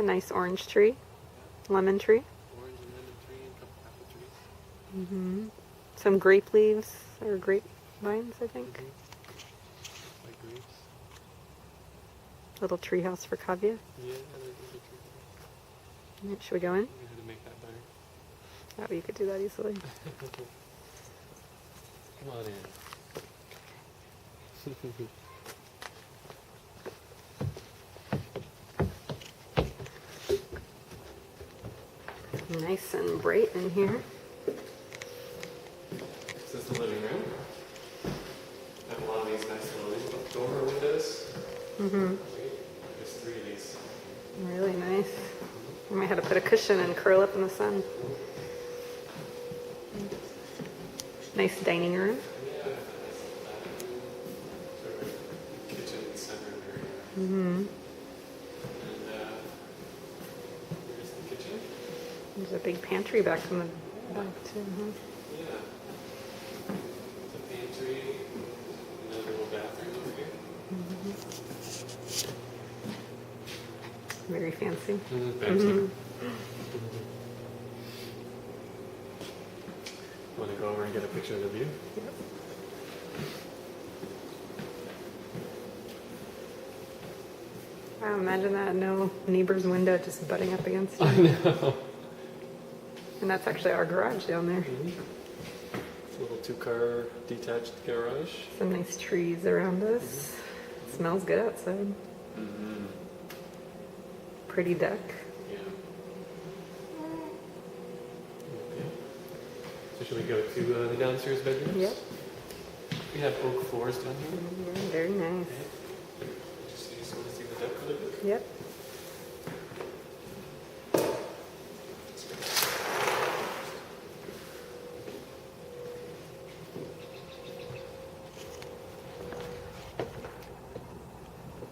a nice orange tree, lemon tree. Orange and lemon tree and a couple apple trees. Mm-hmm. Some grape leaves or grapevines, I think. Like grapes. Little tree house for Kavya. Yeah, there's a tree. Right, should we go in? I had to make that better. Oh, you could do that easily. Come on in. Nice and bright in here. This is the living room. I have a lot of these nice little dormer windows. Mm-hmm. There's 3 of these. Really nice. I might have to put a cushion and curl up in the sun. Nice dining room. Yeah, I have a nice little bathroom. Sort of kitchen and center area. Mm-hmm. And here's the kitchen. There's a big pantry back in the back too. Huh? Yeah. It's a pantry. Another little bathroom over here. Very fancy. Fancy. Mm-hmm. Want to go over and get a picture of the view? Yep. Wow, imagine that. No neighbor's window just butting up against you. I know. And that's actually our garage down there. Little 2-car detached garage. Some nice trees around us. Smells good outside. Pretty deck. Yeah. Okay. So should we go to the downstairs bedrooms? Yep. We have oak floors down here. Yeah, very nice. Just want to see the deck a little bit? Yep.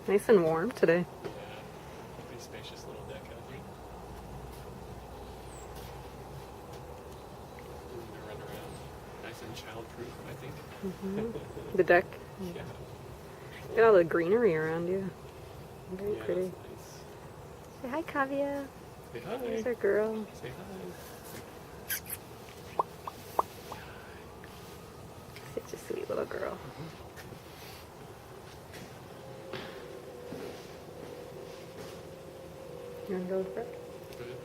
Nice and warm today. Yeah. Pretty spacious little deck out here. Room to run around. Nice and child-proof, I think. The deck. Yeah. Look at all the greenery around you. Very Yeah, pretty. that's Say hi, Kavya. nice. Say hi. There's our girl. Say hi. Such a sweet little girl. You want to go for it? Good.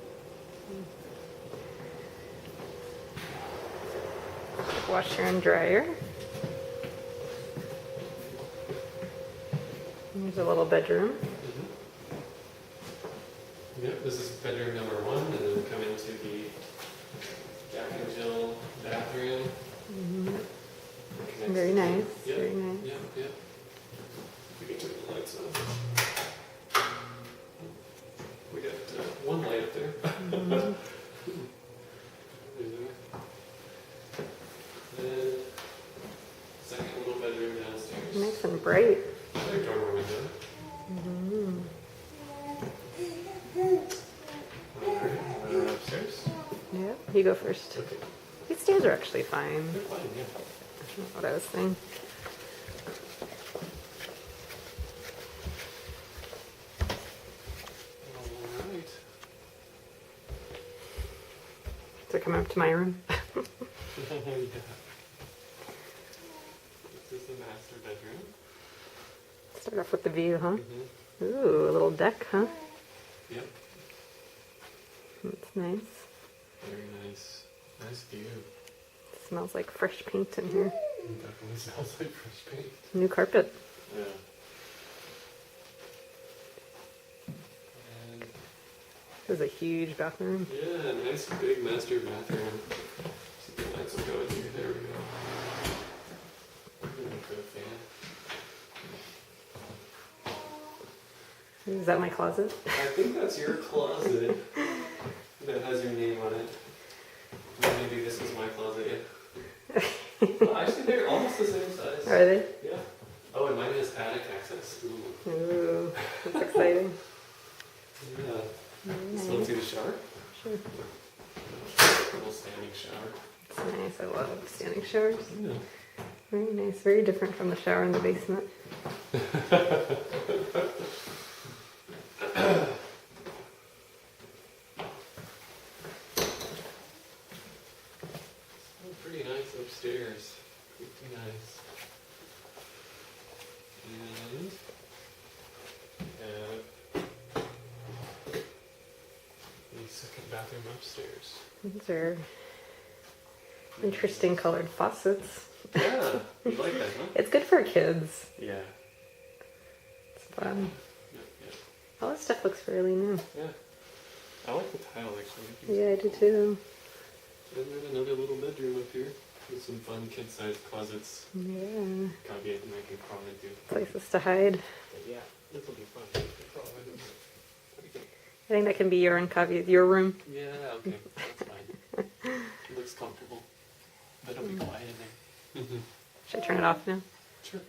Washer and dryer. Here's a little bedroom. Yep, this is bedroom number 1, and then we come into the Jack and Jill bathroom. Connects Very to- nice. Yep, Very nice. Yep, yep. We can turn the lights on. We got 1 light up there. Then, second little bedroom downstairs. Nice and bright. Another dormer window. Alright, we're upstairs. Yep. You go first. Okay. These stairs are actually fine. They're fine, yeah. That's not what I was saying. Alright. So come up to my room. Yeah. This is the master bedroom. Start off with the view, huh? Mm-hmm. Ooh, a little deck, huh? Yep. That's nice. Very nice. Nice view. Smells like fresh paint in here. Definitely smells like fresh paint. New carpet. Yeah. And This is a huge bathroom. yeah, nice big master bathroom. See the lights will go in here. There we go. Put a fan. Is that my closet? I think that's your closet that has your name on it. Or maybe this is my closet, yeah. Well, actually, they're almost the same size. Are they? Yeah. Oh, and mine has attic access. Ooh. Ooh, that's exciting. Yeah. Very So let's nice. see the shower. Sure. Little standing shower. It's nice. I love standing showers. Yeah. Very nice. Very different from the shower in the basement. pretty nice upstairs. Pretty nice. And the second bathroom upstairs. These are interesting colored faucets. Yeah, you like that, huh? It's good for kids. Yeah. It's fun. Yeah. All this stuff looks really new. Yeah. I like the tile actually. Yeah, I do too. And then another little bedroom up here with some fun kid-sized closets. Yeah. Caveat and I can crawl into. Places to hide. But yeah, this will be fun. I can crawl into. What do you think? I think that can be your your room. Yeah, okay, that's fine. It looks comfortable. But it'll be quiet in there. Should I turn it off now? Sure.